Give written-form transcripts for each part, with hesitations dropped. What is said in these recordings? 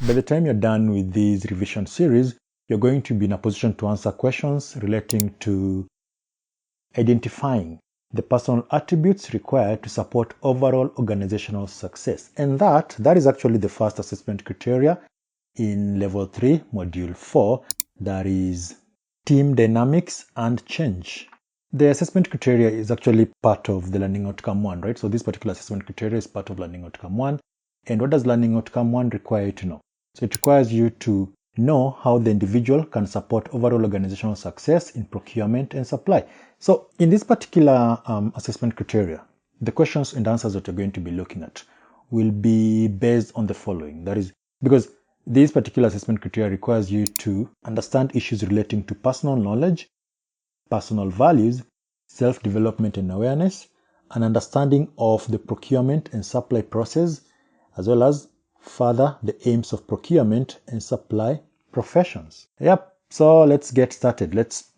by the time you're done with this revision series, you're going to be in a position to answer questions relating to identifying the personal attributes required to support overall organizational success. And that is actually the first assessment criteria in level 3, module 4, that is team dynamics and change. The assessment criteria is actually part of the learning outcome 1, right? So this particular assessment criteria is part of learning outcome 1. And what does learning outcome 1 require you to know? So it requires you to know how the individual can support overall organizational success in procurement and supply. So in this particular assessment criteria, the questions and answers that you're going to be looking at will be based on the following. That is, because this particular assessment criteria requires you to understand issues relating to personal knowledge, personal values, self-development and awareness, an understanding of the procurement and supply process, as well as further the aims of procurement and supply professions. Yep, so let's get started. Let's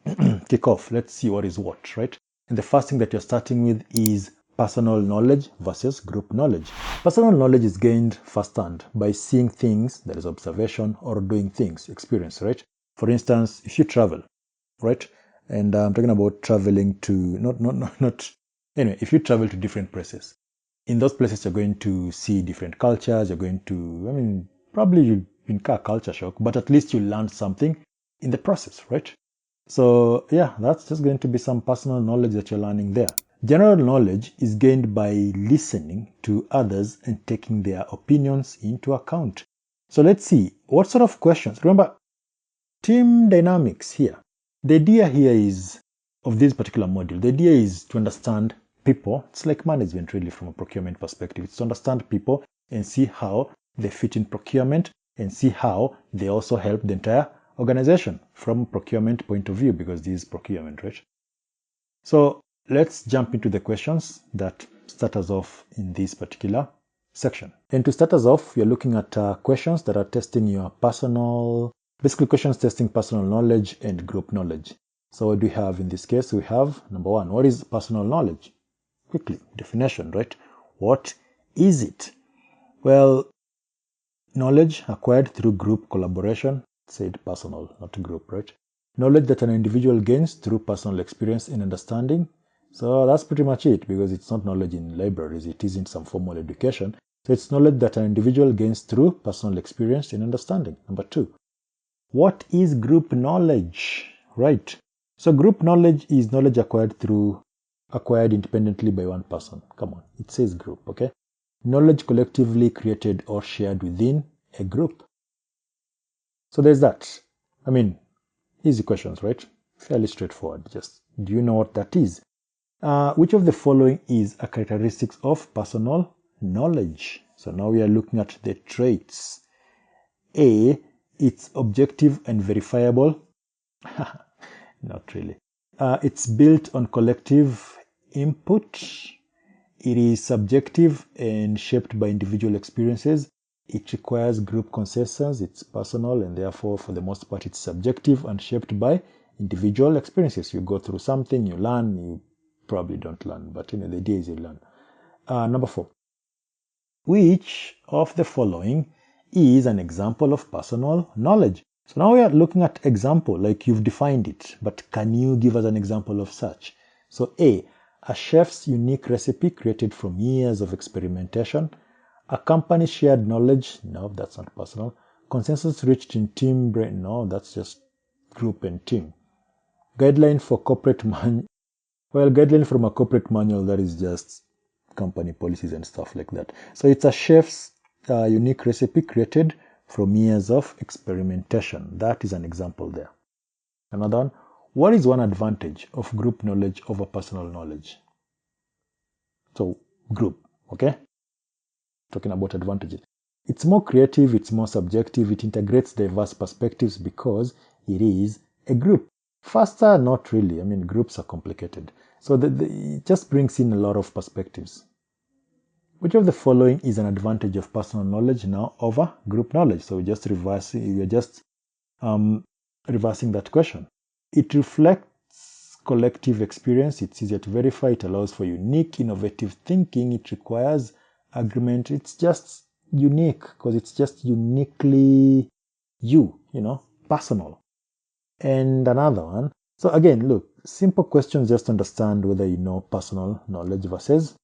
kick off. Let's see what is what, right? And the first thing that you're starting with is personal knowledge versus group knowledge. Personal knowledge is gained firsthand by seeing things, that is observation, or doing things, experience, right? For instance, if you travel, right? And I'm talking about traveling to, anyway, if you travel to different places, in those places you're going to see different cultures, you're going to, probably you've been culture shock, but at least you learned something in the process, right? So yeah, that's just going to be some personal knowledge that you're learning there. General knowledge is gained by listening to others and taking their opinions into account. So let's see, what sort of questions? Remember, team dynamics here. The idea here is, of this particular module, the idea is to understand people. It's like management really from a procurement perspective. It's to understand people and see how they fit in procurement and see how they also help the entire organization from a procurement point of view, because this is procurement, right? So let's jump into the questions that start us off in this particular section. And to start us off, you're looking at questions that are testing your basically questions testing personal knowledge and group knowledge. So what do we have in this case? We have number 1, what is personal knowledge? Quickly, definition, right? What is it? Well, knowledge acquired through group collaboration, said personal, not group, right? Knowledge that an individual gains through personal experience and understanding. So that's pretty much it, because it's not knowledge in libraries, it isn't some formal education. So it's knowledge that an individual gains through personal experience and understanding. Number 2, what is group knowledge? Right. So group knowledge is knowledge acquired independently by one person. Come on, it says group, okay? Knowledge collectively created or shared within a group. So there's that. Easy questions, right? Fairly straightforward. Just, do you know what that is? Which of the following is a characteristics of personal knowledge? So now we are looking at the traits. A, it's objective and verifiable. Not really. It's built on collective input. It is subjective and shaped by individual experiences. It requires group consensus. It's personal, and therefore, for the most part, it's subjective and shaped by individual experiences. You go through something, you learn, you probably don't learn, but the idea is you learn. Number 4. Which of the following is an example of personal knowledge? So now we are looking at example, like you've defined it, but can you give us an example of such? So A, a chef's unique recipe created from years of experimentation. A company's shared knowledge. No, that's not personal. Consensus reached in team brain. No, that's just group and team. Guideline for corporate guideline from a corporate manual, that is just company policies and stuff like that. So it's a chef's unique recipe created from years of experimentation. That is an example there. Another one. What is one advantage of group knowledge over personal knowledge? So group, okay? Talking about advantages. It's more creative, it's more subjective, it integrates diverse perspectives because it is a group. Faster, not really. Groups are complicated. So it just brings in a lot of perspectives. Which of the following is an advantage of personal knowledge now over group knowledge? So we're just reversing that question. It reflects collective experience. It's easier to verify. It allows for unique, innovative thinking. It requires agreement. It's just unique because it's just uniquely you, personal. And another one. So again, look, simple questions just to understand whether you know personal knowledge versus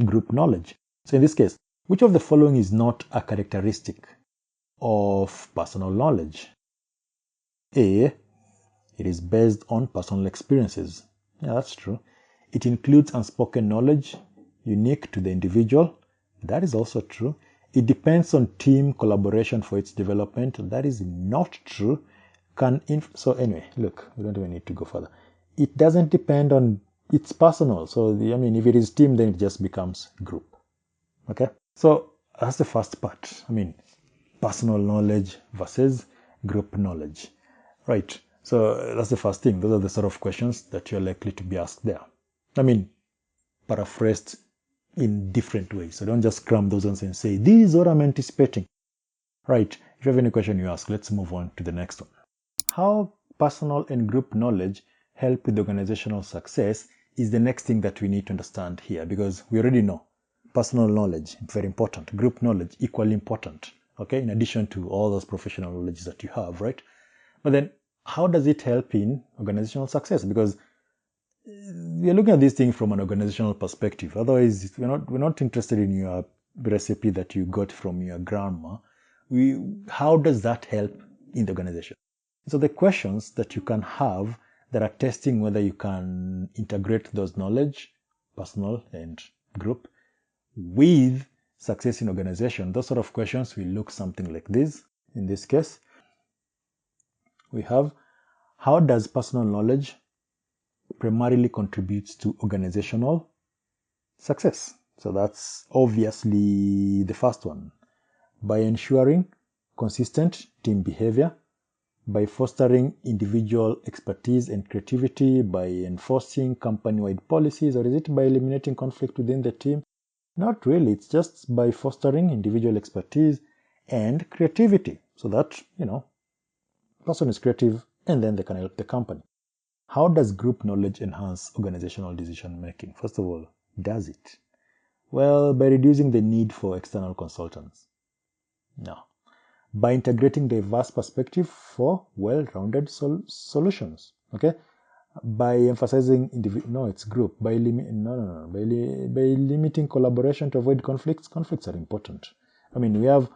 group knowledge. So in this case, which of the following is not a characteristic of personal knowledge? A, it is based on personal experiences. Yeah, that's true. It includes unspoken knowledge unique to the individual. That is also true. It depends on team collaboration for its development. That is not true. So anyway, look, we don't even need to go further. It doesn't depend on, it's personal. So if it is team, then it just becomes group. Okay. So that's the first part. Personal knowledge versus group knowledge. Right. So that's the first thing. Those are the sort of questions that you're likely to be asked there. Paraphrased in different ways. So don't just cram those ones and say, this is what I'm anticipating. Right. If you have any question you ask, let's move on to the next one. How personal and group knowledge help with organizational success is the next thing that we need to understand here, because we already know personal knowledge, very important. Group knowledge, equally important. Okay, in addition to all those professional knowledge that you have, right? But then how does it help in organizational success? Because we are looking at this thing from an organizational perspective. Otherwise, we're not interested in your recipe that you got from your grandma. How does that help in the organization? So the questions that you can have that are testing whether you can integrate those knowledge, personal and group, with success in organization, those sort of questions will look something like this. In this case, we have, how does personal knowledge primarily contributes to organizational success? So that's obviously the first one. By ensuring consistent team behavior, by fostering individual expertise and creativity, by enforcing company-wide policies, or is it by eliminating conflict within the team? Not really. It's just by fostering individual expertise and creativity so that, person is creative and then they can help the company. How does group knowledge enhance organizational decision making? First of all, does it? Well, by reducing the need for external consultants. No. By integrating diverse perspective for well-rounded solutions. Okay. By emphasizing it's group. By limiting collaboration to avoid conflicts. Conflicts are important. We have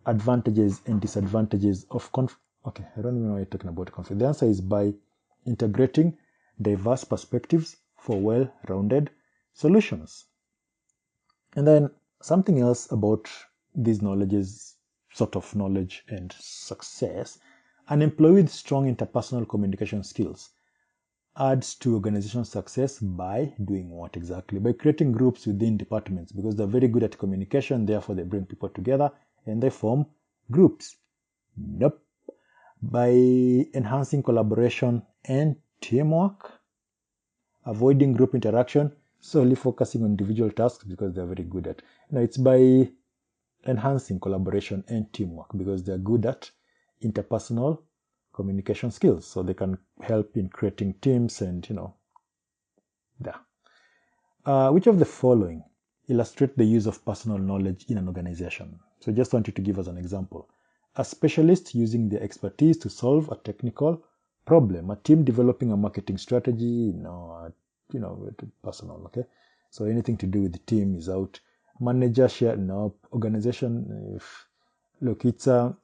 advantages and disadvantages of conflict. Okay, I don't even know why you're talking about conflict. The answer is by integrating diverse perspectives for well-rounded solutions. And then something else about these knowledges, sort of knowledge and success, an employee with strong interpersonal communication skills adds to organizational success by doing what exactly? By creating groups within departments, because they're very good at communication, therefore they bring people together and they form groups. Nope. By enhancing collaboration and teamwork, avoiding group interaction, solely focusing on individual tasks because they're very good at. It's by enhancing collaboration and teamwork because they're good at interpersonal communication skills, so they can help in creating teams and which of the following illustrate the use of personal knowledge in an organization? So I just want you to give us an example. A specialist using their expertise to solve a technical problem, a team developing a marketing strategy, personal, okay? So anything to do with the team is out. Manager share, organization, it's a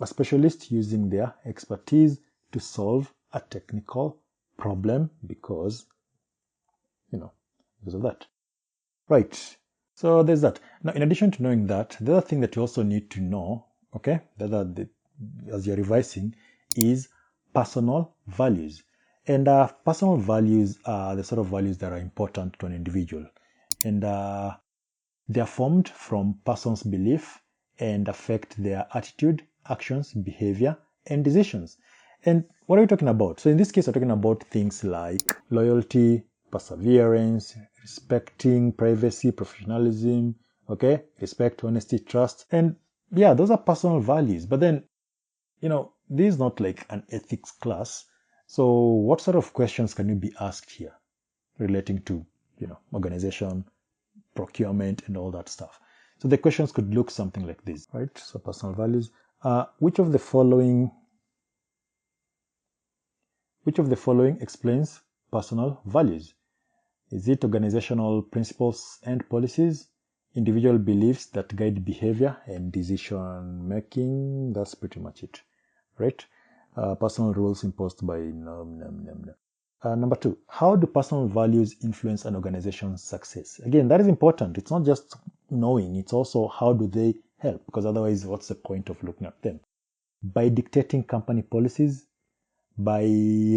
specialist using their expertise to solve a technical problem because of that. Right. So there's that. Now, in addition to knowing that, the other thing that you also need to know, okay, as you're revising, is personal values. And personal values are the sort of values that are important to an individual. And they are formed from person's belief and affect their attitude, actions, behavior, and decisions. And what are we talking about? So in this case, we're talking about things like loyalty, perseverance, respecting privacy, professionalism, okay, respect, honesty, trust. And yeah, those are personal values. But then, this is not like an ethics class. So what sort of questions can you be asked here relating to, organization, procurement, and all that stuff? So the questions could look something like this, right? So personal values. Which of the following explains personal values? Is it organizational principles and policies, individual beliefs that guide behavior and decision making? That's pretty much it, right? Personal rules imposed by number 2, how do personal values influence an organization's success? Again, that is important. It's not just knowing, it's also how do they help, because otherwise what's the point of looking at them? By dictating company policies, by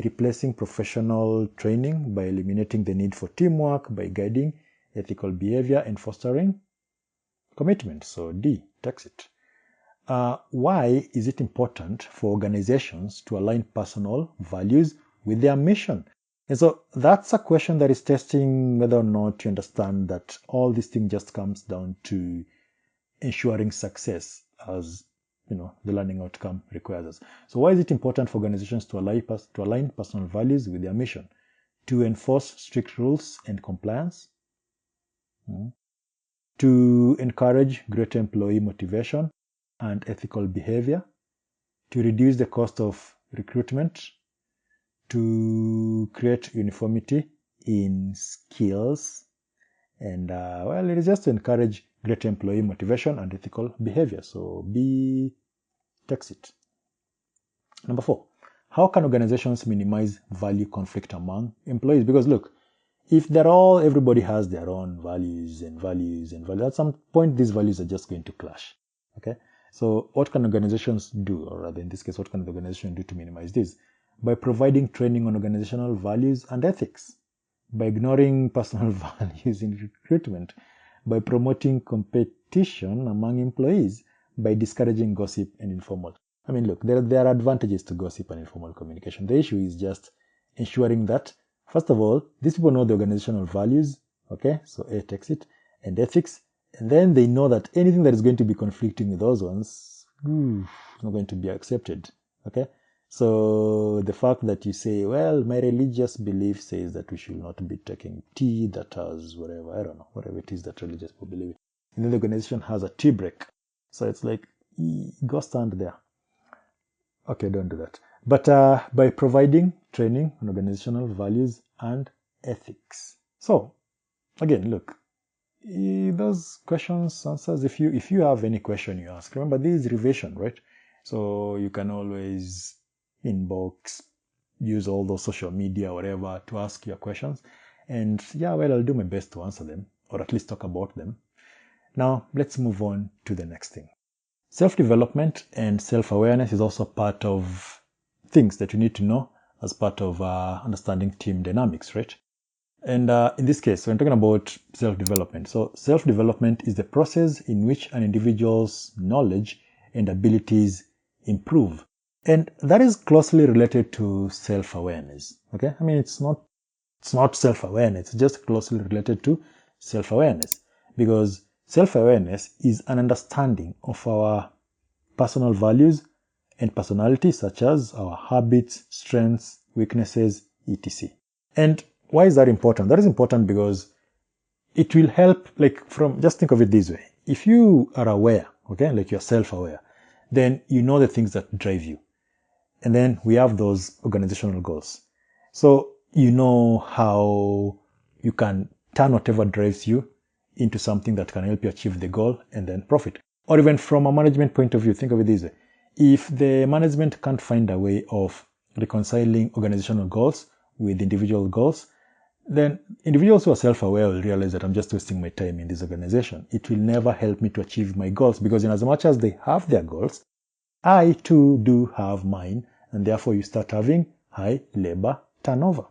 replacing professional training, by eliminating the need for teamwork, by guiding ethical behavior and fostering commitment. So D, takes it. Why is it important for organizations to align personal values with their mission? And so that's a question that is testing whether or not you understand that all this thing just comes down to ensuring success as the learning outcome requires us. So why is it important for organizations to align personal values with their mission? To enforce strict rules and compliance, to encourage greater employee motivation and ethical behavior, to reduce the cost of recruitment, to create uniformity in skills, and it is just to encourage greater employee motivation and ethical behavior. So B takes it. Number 4, how can organizations minimize value conflict among employees? Because look, if everybody has their own values, at some point these values are just going to clash. Okay, so what can organizations do, or rather in this case, what can the organization do to minimize this? By providing training on organizational values and ethics, by ignoring personal values in recruitment, by promoting competition among employees, by discouraging gossip and informal. Look, there are advantages to gossip and informal communication. The issue is just ensuring that, first of all, these people know the organizational values, okay, so A takes it, and ethics, and then they know that anything that is going to be conflicting with those ones is not going to be accepted, okay? So the fact that you say, well, my religious belief says that we should not be taking tea that has whatever, I don't know, whatever it is that religious people believe in. And then the organization has a tea break. So it's like, go stand there. Okay, don't do that. But by providing training on organizational values and ethics. So, again, look, those questions, answers, if you have any question you ask, remember this is revision, right? So you can always inbox, use all those social media, whatever, to ask your questions. And I'll do my best to answer them, or at least talk about them. Now, let's move on to the next thing. Self-development and self-awareness is also part of things that you need to know as part of understanding team dynamics, right? And in this case, we're talking about self-development. So self-development is the process in which an individual's knowledge and abilities improve. And that is closely related to self-awareness, okay? It's not self-awareness, it's just closely related to self-awareness, because self-awareness is an understanding of our personal values and personality, such as our habits, strengths, weaknesses, etc. And why is that important? That is important because it will help, just think of it this way. If you are aware, okay, like you're self-aware, then you know the things that drive you. And then we have those organizational goals. So you know how you can turn whatever drives you into something that can help you achieve the goal and then profit. Or even from a management point of view, think of it this way. If the management can't find a way of reconciling organizational goals with individual goals, then individuals who are self-aware will realize that I'm just wasting my time in this organization. It will never help me to achieve my goals, because in as much as they have their goals, I too do have mine, and therefore you start having high labor turnover.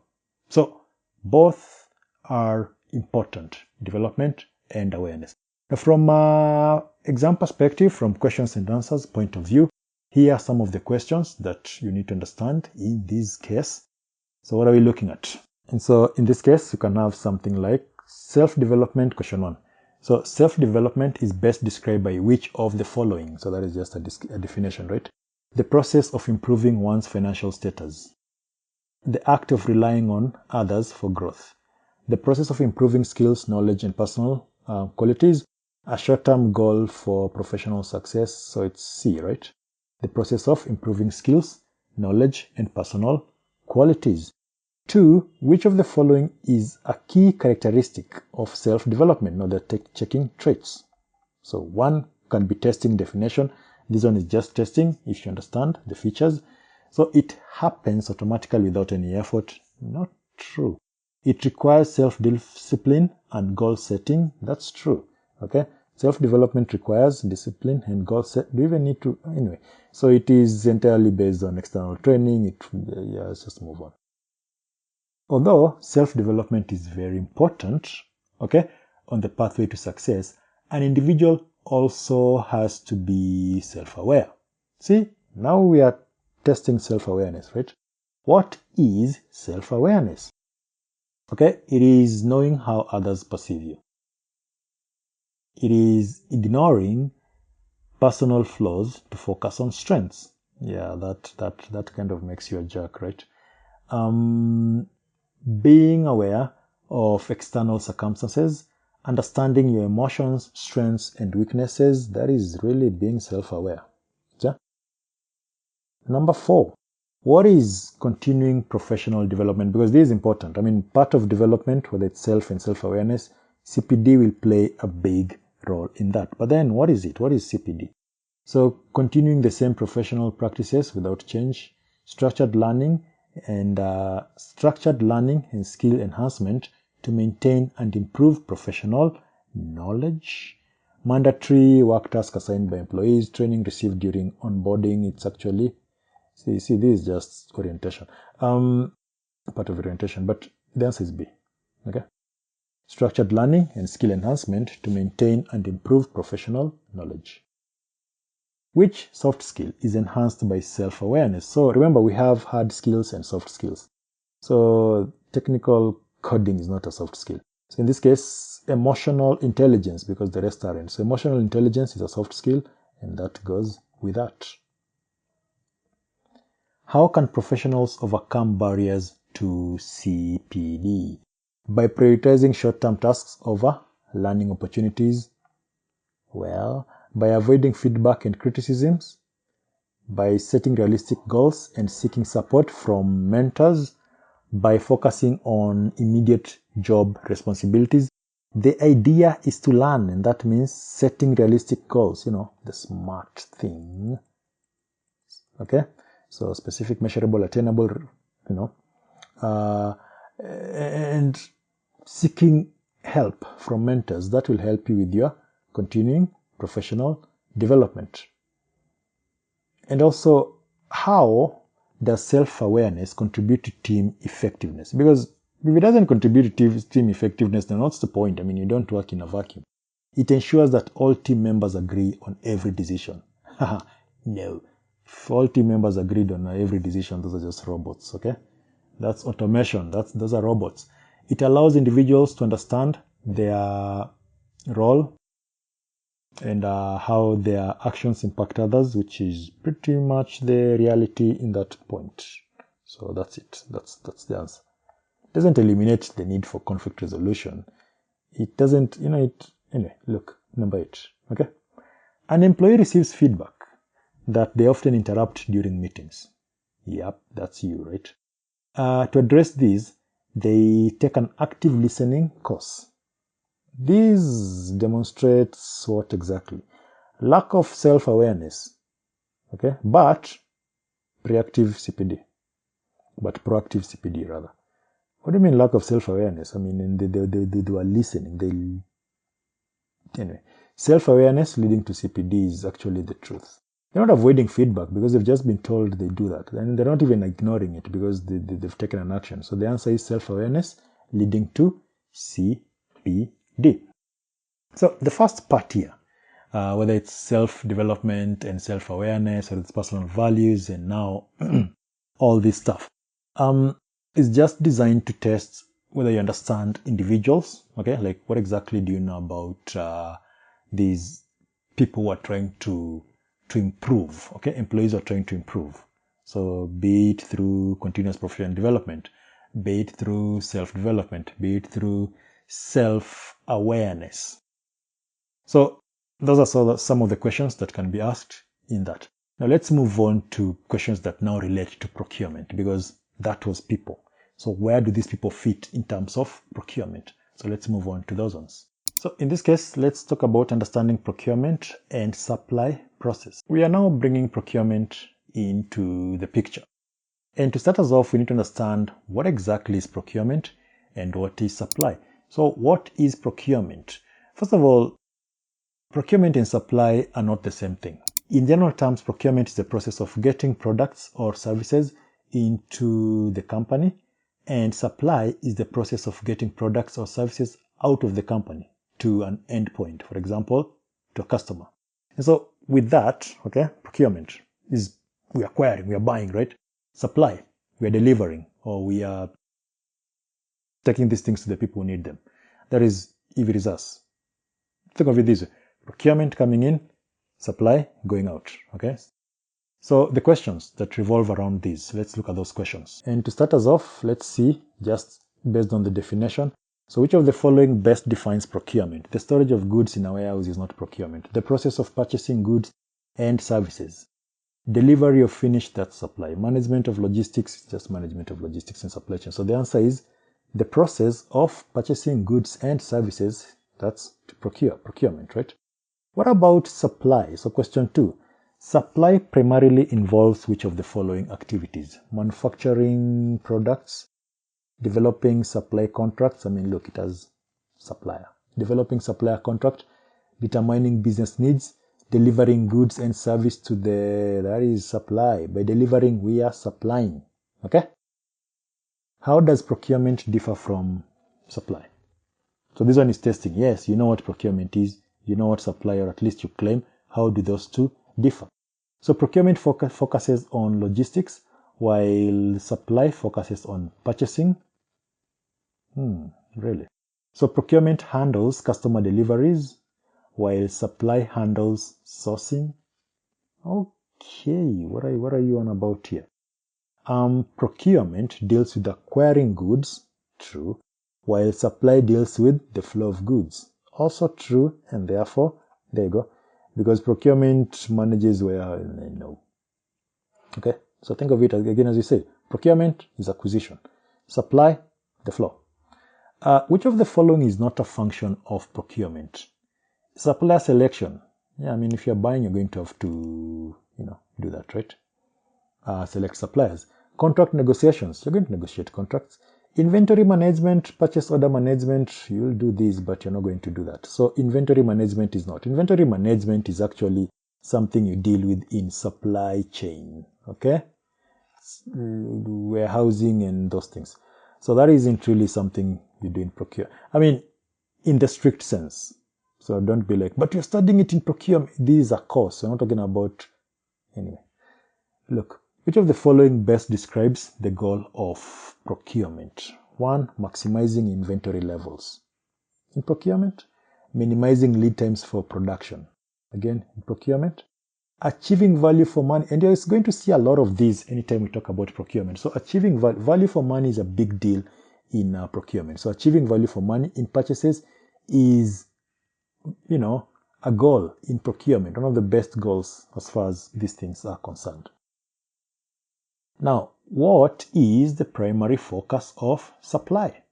So both are important, development and awareness. Now, from an exam perspective, from questions and answers point of view, here are some of the questions that you need to understand in this case. So what are we looking at? And so in this case, you can have something like self-development, question 1. So self-development is best described by which of the following? So that is just a definition, right? The process of improving one's financial status. The act of relying on others for growth. The process of improving skills, knowledge, and personal qualities, A short-term goal for professional success, so it's C, right? The process of improving skills, knowledge, and personal qualities. 2, which of the following is a key characteristic of self-development? Now they're checking traits. So 1 can be testing definition. This one is just testing if you understand the features. So it happens automatically without any effort. Not true. It requires self-discipline and goal setting. That's true. Okay. Self-development requires discipline and goal set. Do you even need to? Anyway. So it is entirely based on external training. Let's just move on. Although self-development is very important, okay, on the pathway to success, an individual also has to be self-aware. See, now we are testing self-awareness, right? What is self-awareness? Okay, it is knowing how others perceive you. It is ignoring personal flaws to focus on strengths. Yeah, that kind of makes you a jerk, right? Being aware of external circumstances, understanding your emotions, strengths, and weaknesses, that is really being self-aware. Yeah? Number 4, what is continuing professional development? Because this is important. I mean, part of development, whether it's self and self-awareness, CPD will play a big role in that. But then what is it? What is CPD? So continuing the same professional practices without change, structured learning and skill enhancement to maintain and improve professional knowledge, mandatory work tasks assigned by employees, training received during onboarding. It's actually, see, this is just orientation, part of orientation, but the answer is B. Okay, structured learning and skill enhancement to maintain and improve professional knowledge. Which soft skill is enhanced by self-awareness? So remember, we have hard skills and soft skills. So technical coding is not a soft skill. So in this case, emotional intelligence, because the rest aren't. So emotional intelligence is a soft skill, and that goes with that. How can professionals overcome barriers to CPD? By prioritizing short-term tasks over learning opportunities. Well, by avoiding feedback and criticisms, by setting realistic goals and seeking support from mentors, by focusing on immediate job responsibilities. The idea is to learn, and that means setting realistic goals, the smart thing. Okay? So specific, measurable, attainable, and seeking help from mentors. That will help you with your continuing professional development. And also, how does self-awareness contribute to team effectiveness? Because if it doesn't contribute to team effectiveness, then what's the point? I mean, you don't work in a vacuum. It ensures that all team members agree on every decision. No. If all team members agreed on every decision, those are just robots, okay? That's automation. Those are robots. It allows individuals to understand their role and how their actions impact others, which is pretty much the reality in that point. So that's it. That's the answer. It doesn't eliminate the need for conflict resolution. It doesn't, anyway, look, number 8, okay? An employee receives feedback that they often interrupt during meetings. Yep, that's you, right? To address this, they take an active listening course. This demonstrates what exactly? Lack of self-awareness, okay? But proactive CPD rather. What do you mean lack of self-awareness? I mean, they were listening. Anyway, self-awareness leading to CPD is actually the truth. They're not avoiding feedback because they've just been told they do that. And they're not even ignoring it because they've taken an action. So the answer is self-awareness leading to CPD. So the first part here, whether it's self-development and self-awareness or it's personal values and now all this stuff, is just designed to test whether you understand individuals, okay? Like what exactly do you know about these people who are trying to improve, okay? Employees are trying to improve. So be it through continuous professional development, be it through self-development, be it through self-awareness. So those are some of the questions that can be asked in that. Now let's move on to questions that now relate to procurement, because that was people. So where do these people fit in terms of procurement? So let's move on to those ones. So in this case, let's talk about understanding procurement and supply process. We are now bringing procurement into the picture. And to start us off, we need to understand what exactly is procurement and what is supply. So what is procurement? First of all, procurement and supply are not the same thing. In general terms, procurement is the process of getting products or services into the company, and supply is the process of getting products or services out of the company to an endpoint, for example, to a customer. And so with that, okay, procurement is we are acquiring, we are buying, right? Supply, we are delivering, or we are taking these things to the people who need them. That is, if it is us. Think of it this way. Procurement coming in, supply going out, okay? So the questions that revolve around these, let's look at those questions. And to start us off, let's see, just based on the definition. So which of the following best defines procurement? The storage of goods in a warehouse is not procurement. The process of purchasing goods and services. Delivery of finished, that's supply. Management of logistics, just management of logistics and supply chain. So the answer is the process of purchasing goods and services, that's to procurement, right? What about supply? So question 2. Supply primarily involves which of the following activities? Manufacturing products, developing supply contracts. I mean, look, it has supplier. Developing supplier contract, determining business needs, delivering goods and service to that is supply. By delivering, we are supplying. Okay? How does procurement differ from supply? So this one is testing. Yes, you know what procurement is. You know what supply, or at least you claim. How do those two differ? So procurement focuses on logistics, while supply focuses on purchasing. Really? So procurement handles customer deliveries, while supply handles sourcing. Okay, what are you on about here? Procurement deals with acquiring goods, true, while supply deals with the flow of goods. Also true, and therefore, there you go. Because procurement manages where, no. Okay, so think of it again as we say. Procurement is acquisition. Supply, the flow. Which of the following is not a function of procurement? Supplier selection. Yeah, I mean, if you're buying, you're going to have to, do that, right? Select suppliers. Contract negotiations. You're going to negotiate contracts. Inventory management, purchase order management, you'll do this, but you're not going to do that. So inventory management is not. Inventory management is actually something you deal with in supply chain, okay? Warehousing and those things. So that isn't really something you do in procurement. I mean, in the strict sense. So don't be like, but you're studying it in procurement. This is a course. We're not talking about, anyway. Look. Which of the following best describes the goal of procurement? 1. Maximizing inventory levels. In procurement, minimizing lead times for production. Again, in procurement, achieving value for money. And you're going to see a lot of these anytime we talk about procurement. So achieving value for money is a big deal in procurement. So achieving value for money in purchases is, a goal in procurement. One of the best goals as far as these things are concerned. Now, what is the primary focus of supply?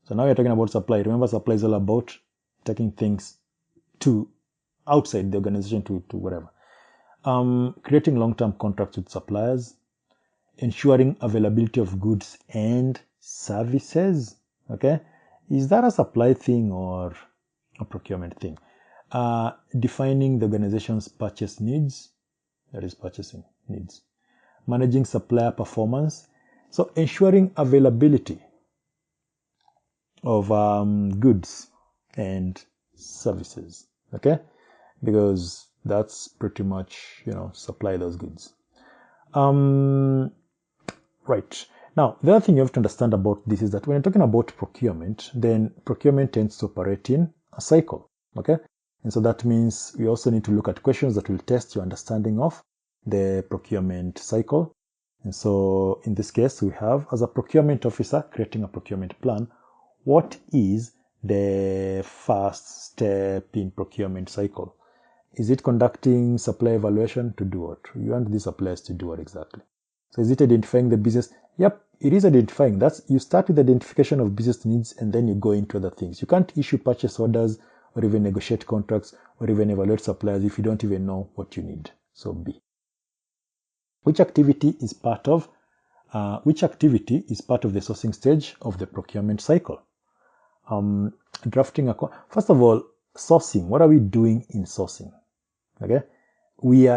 So now we're talking about supply. Remember, supply is all about taking things to outside the organization to whatever. Creating long-term contracts with suppliers, ensuring availability of goods and services. Okay, is that a supply thing or a procurement thing? Defining the organization's purchase needs. That is purchasing needs. Managing supplier performance. So ensuring availability of goods and services. Okay, because that's pretty much, supply those goods. Right. Now, the other thing you have to understand about this is that when you're talking about procurement, then procurement tends to operate in a cycle. Okay. And so that means we also need to look at questions that will test your understanding of the procurement cycle. And so in this case, we have, as a procurement officer creating a procurement plan, what is the first step in procurement cycle. Is it conducting supply evaluation? To do what? You want these suppliers to do what exactly? So is it identifying the business? Yep, it is identifying. You start with identification of business needs and then you go into other things. You can't issue purchase orders or even negotiate contracts or even evaluate suppliers if you don't even know what you need. So B. Which activity is part of the sourcing stage of the procurement cycle? Drafting first of all, sourcing. What are we doing in sourcing? Okay, we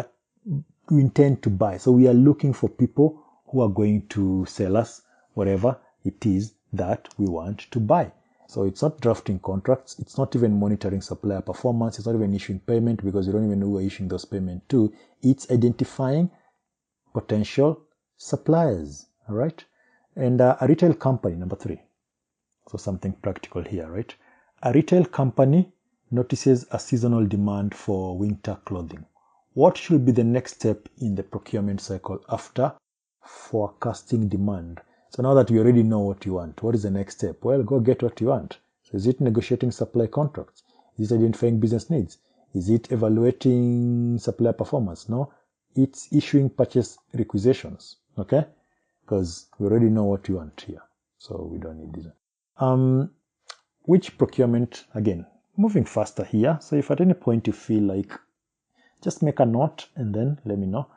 intend to buy, so we are looking for people who are going to sell us whatever it is that we want to buy. So it's not drafting contracts, it's not even monitoring supplier performance, it's not even issuing payment because you don't even know who are issuing those payments to. It's identifying potential suppliers. All right, and a retail company, number 3. So something practical here, right? A retail company notices a seasonal demand for winter clothing. What should be the next step in the procurement cycle after forecasting demand? So now that we already know what you want, what is the next step? Well, go get what you want. So is it negotiating supply contracts? Is it identifying business needs? Is it evaluating supplier performance? No, it's issuing purchase requisitions, okay? Because we already know what you want here, so we don't need this. Which procurement, again, moving faster here. So if at any point you feel like, just make a note and then let me know,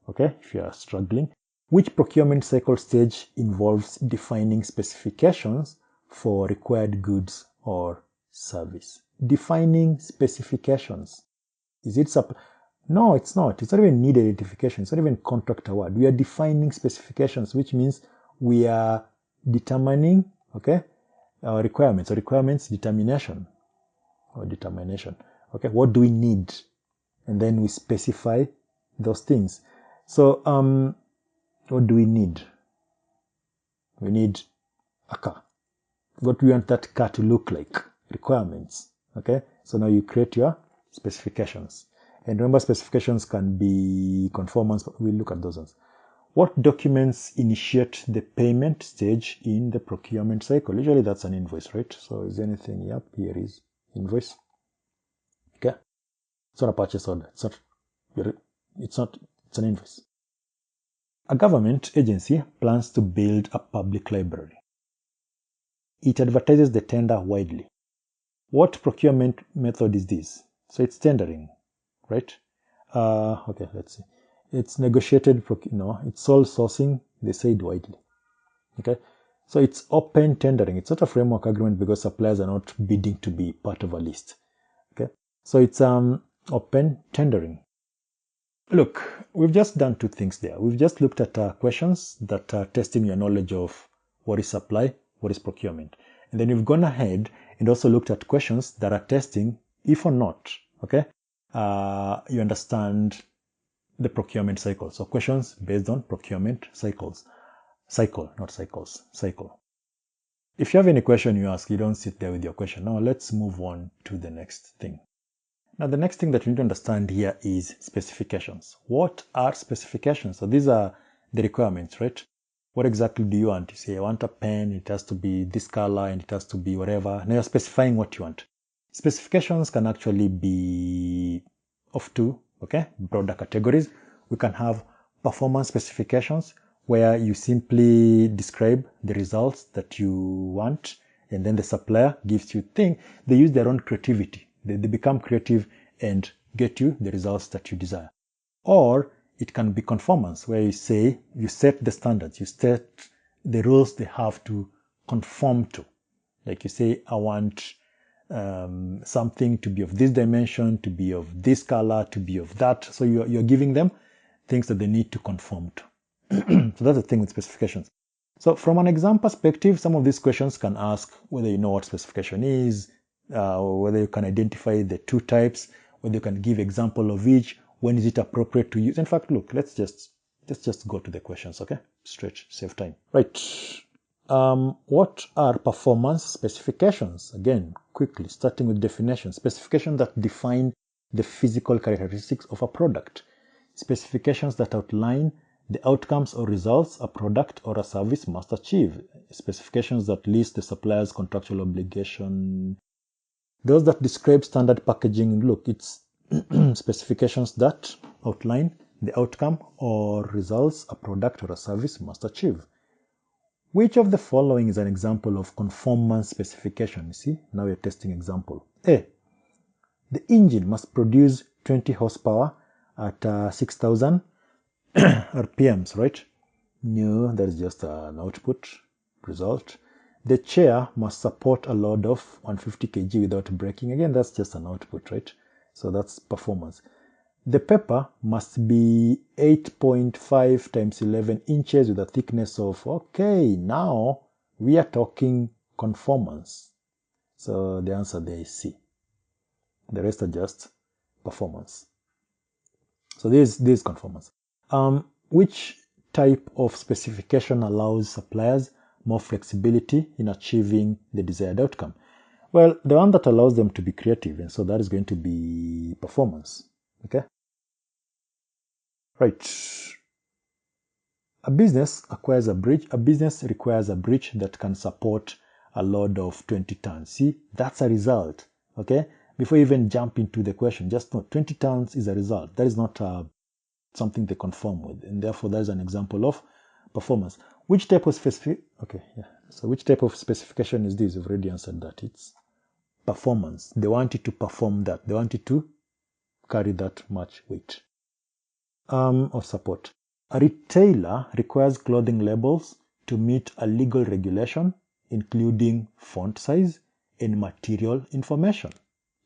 okay, if you are struggling. Which procurement cycle stage involves defining specifications for required goods or service? Defining specifications. Is it No, it's not. It's not even need identification. It's not even contract award. We are defining specifications, which means we are determining, okay, our requirements. Or requirements determination. Okay, what do we need? And then we specify those things. So, what do we need? We need a car. What do we want that car to look like? Requirements. Okay, so now you create your specifications. And remember, specifications can be conformance, but we'll look at those ones. What documents initiate the payment stage in the procurement cycle? Usually that's an invoice, right? So is there anything? Yep, here is invoice. Okay. It's not a purchase order. It's an invoice. A government agency plans to build a public library. It advertises the tender widely. What procurement method is this? So it's tendering, right? Okay, let's see. It's negotiated, it's sole sourcing, they say it widely. Okay, so it's open tendering. It's not a framework agreement because suppliers are not bidding to be part of a list. Okay, so it's open tendering. Look, we've just done 2 things there. We've just looked at questions that are testing your knowledge of what is supply, what is procurement. And then we've gone ahead and also looked at questions that are testing if or not, okay, you understand the procurement cycle. So questions based on procurement cycles. Cycle, not cycles, cycle. If you have any question you ask, you don't sit there with your question. Now let's move on to the next thing. Now the next thing that you need to understand here is specifications. What are specifications? So these are the requirements, right? What exactly do you want? You say, I want a pen, it has to be this color and it has to be whatever. Now you're specifying what you want. Specifications can actually be of 2, okay, broader categories. We can have performance specifications where you simply describe the results that you want and then the supplier gives you things. They use their own creativity. They become creative and get you the results that you desire. Or it can be conformance where you say, you set the standards, you set the rules they have to conform to. Like you say, I want something to be of this dimension, to be of this color, to be of that. So you're giving them things that they need to conform to. So that's the thing with specifications. So from an exam perspective, some of these questions can ask whether you know what specification is, whether you can identify the 2 types, whether you can give example of each, when is it appropriate to use. In fact, look, let's just go to the questions, okay? Straight, save time. Right. What are performance specifications? Again, quickly, starting with definition. Specifications that define the physical characteristics of a product. Specifications that outline the outcomes or results a product or a service must achieve. Specifications that list the supplier's contractual obligation. Those that describe standard packaging. Look, it's specifications that outline the outcome or results a product or a service must achieve. Which of the following is an example of conformance specification? You see, now we're testing example. A. The engine must produce 20 horsepower at 6,000 RPMs, right? No, that is just an output result. The chair must support a load of 150 kg without breaking. Again, that's just an output, right? So that's performance. The paper must be 8.5 times 11 inches with a thickness of, okay, now we are talking conformance. So the answer there is C. The rest are just performance. So this is conformance. Which type of specification allows suppliers more flexibility in achieving the desired outcome? Well, the one that allows them to be creative, and so that is going to be performance. Okay? Right. A business requires a bridge that can support a load of 20 tons. See, that's a result. Okay? Before you even jump into the question, just know 20 tons is a result. That is not something they conform with, and therefore that is an example of performance. Which type of which type of specification is this? We've already answered that. It's performance. They want you to perform that. They want you to carry that much weight. Or support. A retailer requires clothing labels to meet a legal regulation, including font size and material information.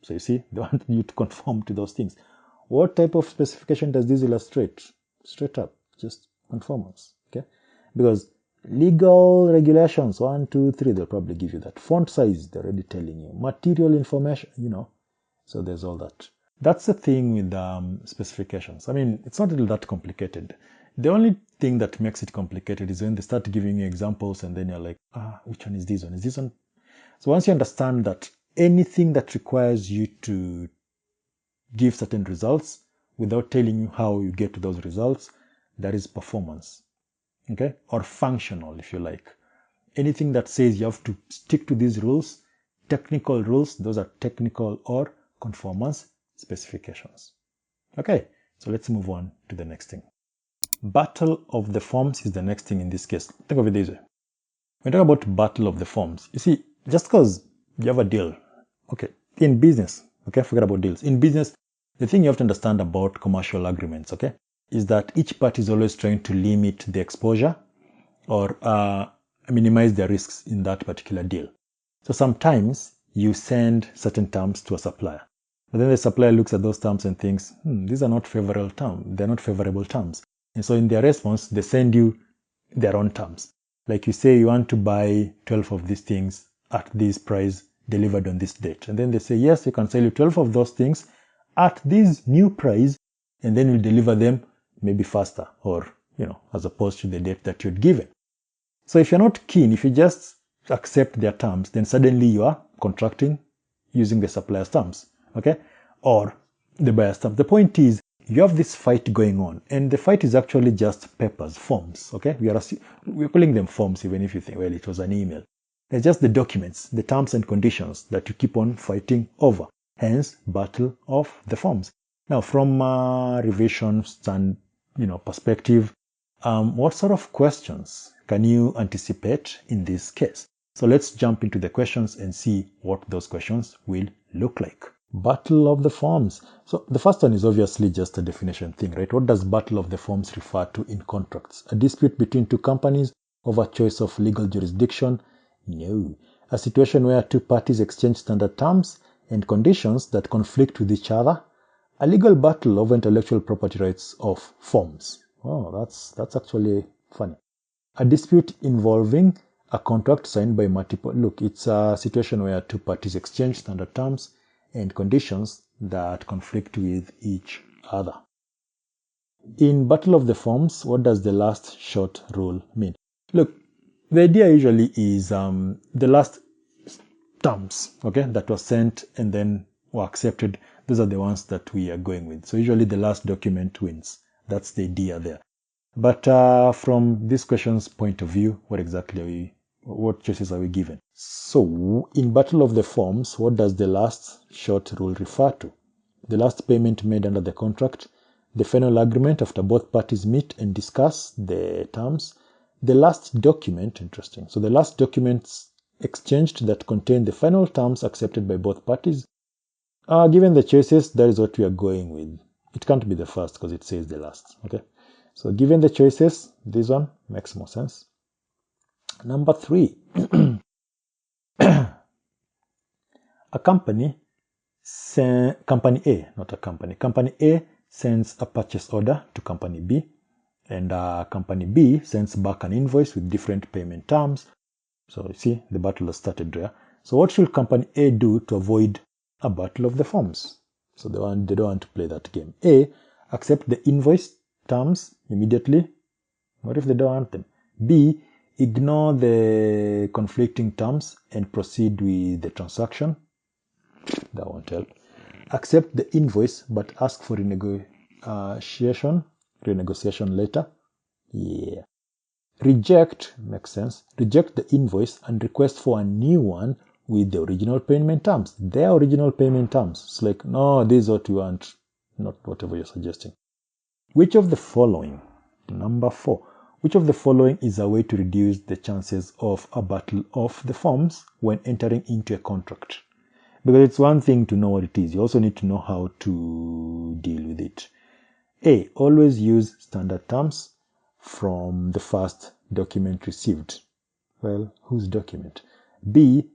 So you see, they want you to conform to those things. What type of specification does this illustrate? Straight up, just conformance. Okay, because legal regulations 1, 2, 3, they'll probably give you that. Font size, they're already telling you. Material information, so there's all that. That's the thing with specifications. I mean, it's not really that complicated. The only thing that makes it complicated is when they start giving you examples and then you're like, which one is this one? Is this one? So once you understand that anything that requires you to give certain results without telling you how you get to those results, that is performance. Okay? Or functional, if you like. Anything that says you have to stick to these rules, technical rules, those are technical or conformance specifications. Okay, so let's move on to the next thing. Battle of the forms is the next thing in this case. Think of it this way. When we talk about battle of the forms, you see, just because you have a deal, okay, in business, okay, forget about deals. In business, the thing you have to understand about commercial agreements, okay, is that each party is always trying to limit the exposure or minimize the risks in that particular deal. So sometimes you send certain terms to a supplier. But then the supplier looks at those terms and thinks, these are not favorable terms. They're not favorable terms. And so in their response, they send you their own terms. Like you say you want to buy 12 of these things at this price delivered on this date. And then they say, yes, we can sell you 12 of those things at this new price, and then we'll deliver them maybe faster or, as opposed to the date that you'd given. So if you're not keen, if you just accept their terms, then suddenly you are contracting using the supplier's terms, okay? Or the buyer's terms. The point is, you have this fight going on, and the fight is actually just papers, forms, okay? We're calling them forms, even if you think, well, it was an email. They're just the documents, the terms and conditions that you keep on fighting over. Hence, battle of the forms. Now, from a revision perspective, what sort of questions can you anticipate in this case? So let's jump into the questions and see what those questions will look like. Battle of the forms. So the first one is obviously just a definition thing, right? What does battle of the forms refer to in contracts? A dispute between two companies over choice of legal jurisdiction? No. A situation where two parties exchange standard terms and conditions that conflict with each other? A legal battle over intellectual property rights of forms. Oh, that's actually funny. A dispute involving a contract signed by multiple. Look, it's a situation where two parties exchange standard terms and conditions that conflict with each other. In Battle of the Forms, what does the last short rule mean? Look, the idea usually is the last terms, okay, that were sent and then were accepted. Those are the ones that we are going with. So usually the last document wins. That's the idea there. But from this question's point of view, what choices are we given? So in Battle of the Forms, what does the last short rule refer to? The last payment made under the contract, the final agreement after both parties meet and discuss the terms, the last document, interesting. So the last documents exchanged that contain the final terms accepted by both parties. Given the choices, that is what we are going with. It can't be the first because it says the last. Okay. So given the choices, this one makes more sense. Number 3. Company A sends a purchase order to Company B, and Company B sends back an invoice with different payment terms. So you see, the battle has started there. So what should Company A do to avoid a battle of the forms? So they don't want to play that game. A, accept the invoice terms immediately. What if they don't want them? B, ignore the conflicting terms and proceed with the transaction. That won't help. Accept the invoice but ask for renegotiation later. Yeah. Reject, makes sense. Reject the invoice and request for a new one with the original payment terms. Their original payment terms. It's like, no, this is what you want, not whatever you're suggesting. Which of the following, number 4, which of the following is a way to reduce the chances of a battle of the forms when entering into a contract? Because it's one thing to know what it is. You also need to know how to deal with it. A, always use standard terms from the first document received. Well, whose document? B,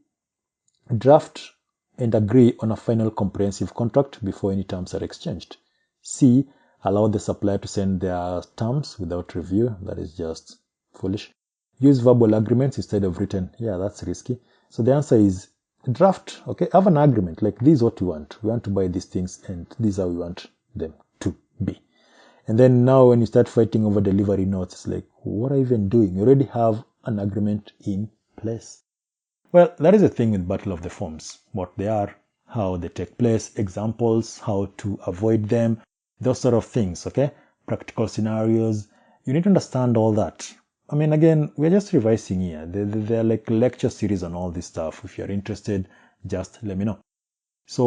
draft and agree on a final comprehensive contract before any terms are exchanged. C, allow the supplier to send their terms without review. That is just foolish. Use verbal agreements instead of written. Yeah, that's risky. So the answer is draft. Okay, have an agreement. Like, this is what we want. We want to buy these things and this is how we want them to be. And then now when you start fighting over delivery notes, it's like, what are you even doing? You already have an agreement in place. Well, that is the thing with Battle of the Forms. What they are, how they take place, examples, how to avoid them, those sort of things, okay? Practical scenarios. You need to understand all that. I mean, again, we're just revising here. They're like lecture series on all this stuff. If you're interested, just let me know. So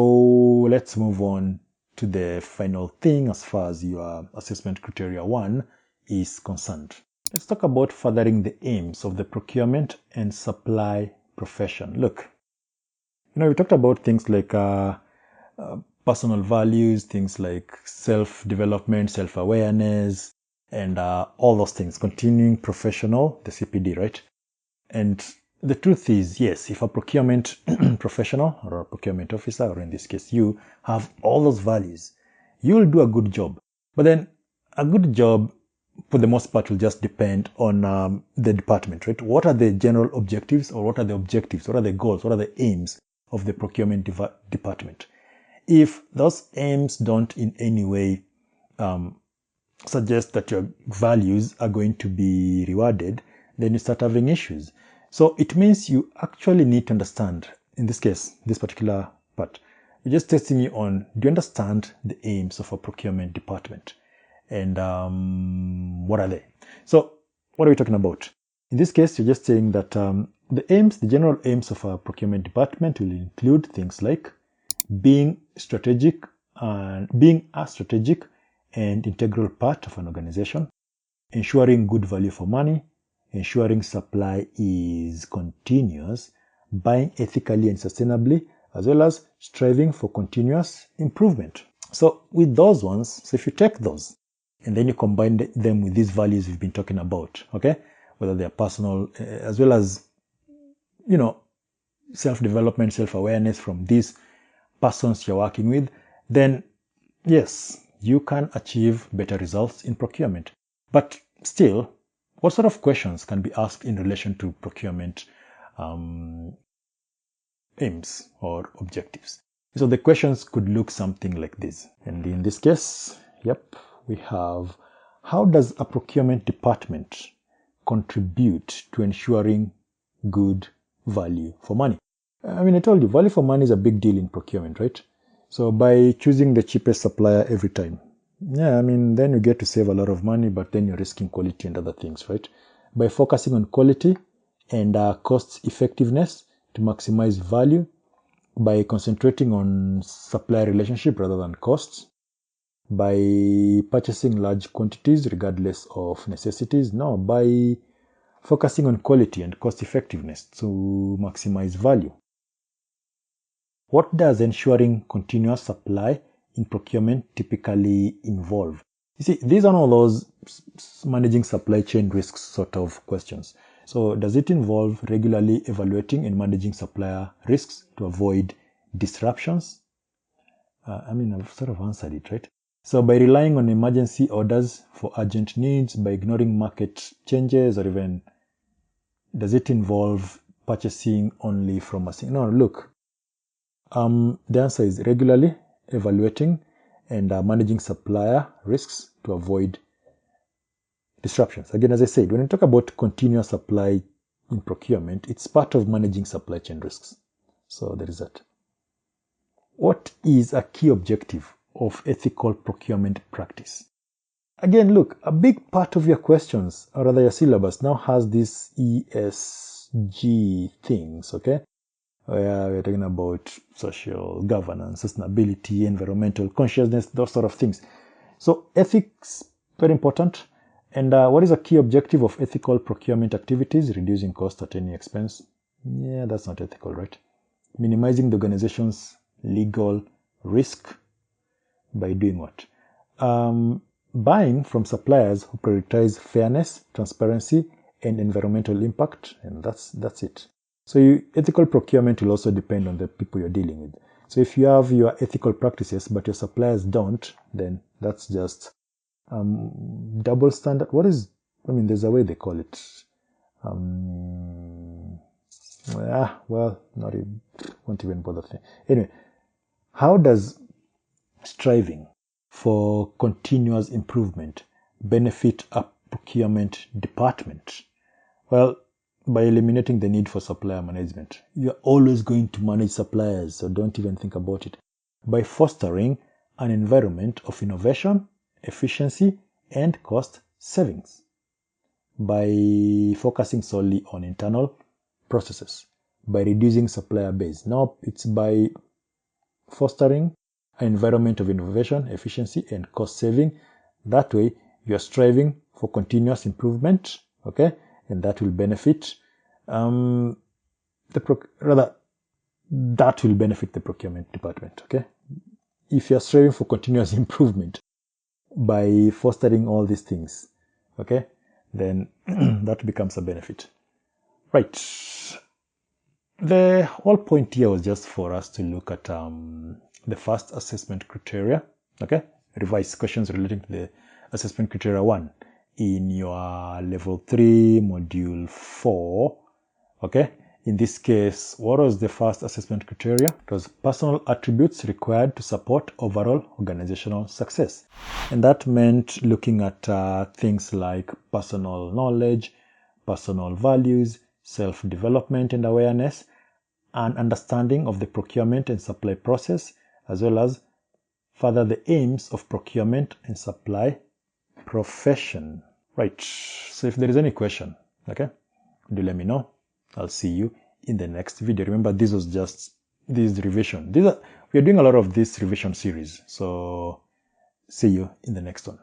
let's move on to the final thing as far as your assessment criteria 1 is concerned. Let's talk about furthering the aims of the procurement and supply profession. Look, we talked about things like personal values, things like self-development, self-awareness, and all those things. Continuing professional, the CPD, right? And the truth is, yes, if a procurement professional or a procurement officer, or in this case you, have all those values, you'll do a good job. But then a good job, for the most part, will just depend on the department, right? What are the general objectives, or what are the objectives, what are the goals, what are the aims of the procurement department? If those aims don't in any way suggest that your values are going to be rewarded, then you start having issues. So it means you actually need to understand, in this case, this particular part, you're just testing me on, do you understand the aims of a procurement department? And what are they? So what are we talking about? In this case, you're just saying that the general aims of a procurement department will include things like being a strategic and integral part of an organization, ensuring good value for money, ensuring supply is continuous, buying ethically and sustainably, as well as striving for continuous improvement. So with those ones, so if you take those and then you combine them with these values we've been talking about, okay, whether they're personal as well as, self-development, self-awareness from these persons you're working with, then yes, you can achieve better results in procurement. But still, what sort of questions can be asked in relation to procurement aims or objectives? So the questions could look something like this. And in this case, we have, how does a procurement department contribute to ensuring good value for money? I mean, I told you, value for money is a big deal in procurement, right? So by choosing the cheapest supplier every time, Yeah, I mean, then you get to save a lot of money, but then you're risking quality and other things, right? By focusing on quality and cost effectiveness to maximize value, by concentrating on supply relationship rather than costs, by purchasing large quantities regardless of necessities. No, by focusing on quality and cost effectiveness to maximize value. What does ensuring continuous supply in procurement typically involve? You see, these are all those managing supply chain risks sort of questions. So does it involve regularly evaluating and managing supplier risks to avoid disruptions? I mean, I've sort of answered it, right? So by relying on emergency orders for urgent needs, by ignoring market changes, or even does it involve purchasing only from a single? No, look, the answer is regularly evaluating and managing supplier risks to avoid disruptions. Again, as I said, when we talk about continuous supply in procurement, it's part of managing supply chain risks. So there is that. What is a key objective of ethical procurement practice? Again, look, a big part of your questions, or rather your syllabus, now has these ESG things, okay? Where we're talking about social governance, sustainability, environmental consciousness, those sort of things. So ethics, very important. And what is a key objective of ethical procurement activities? Reducing cost at any expense. Yeah, that's not ethical, right? Minimizing the organization's legal risk by doing what? Buying from suppliers who prioritize fairness, transparency, and environmental impact, and that's it. So ethical procurement will also depend on the people you're dealing with. So if you have your ethical practices, but your suppliers don't, then that's just double standard. There's a way they call it. Won't even bother. Anyway, how does striving for continuous improvement benefit a procurement department? Well, by eliminating the need for supplier management. You're always going to manage suppliers, so don't even think about it. By fostering an environment of innovation, efficiency, and cost savings. By focusing solely on internal processes. By reducing supplier base. Now, it's by fostering an environment of innovation, efficiency, and cost saving. That way, you are striving for continuous improvement, okay? And that will benefit that will benefit the procurement department, okay? If you're striving for continuous improvement by fostering all these things, okay, then that becomes a benefit. Right. The whole point here was just for us to look at the first assessment criteria, okay? Revise questions relating to the assessment criteria 1 in your level 3 module 4, okay? In this case, what was the first assessment criteria? It was personal attributes required to support overall organizational success. And that meant looking at things like personal knowledge, personal values, self-development and awareness, and understanding of the procurement and supply process, as well as further the aims of procurement and supply profession. Right. So if there is any question, okay, do let me know. I'll see you in the next video. Remember, this was just this revision. We are doing a lot of this revision series. So see you in the next one.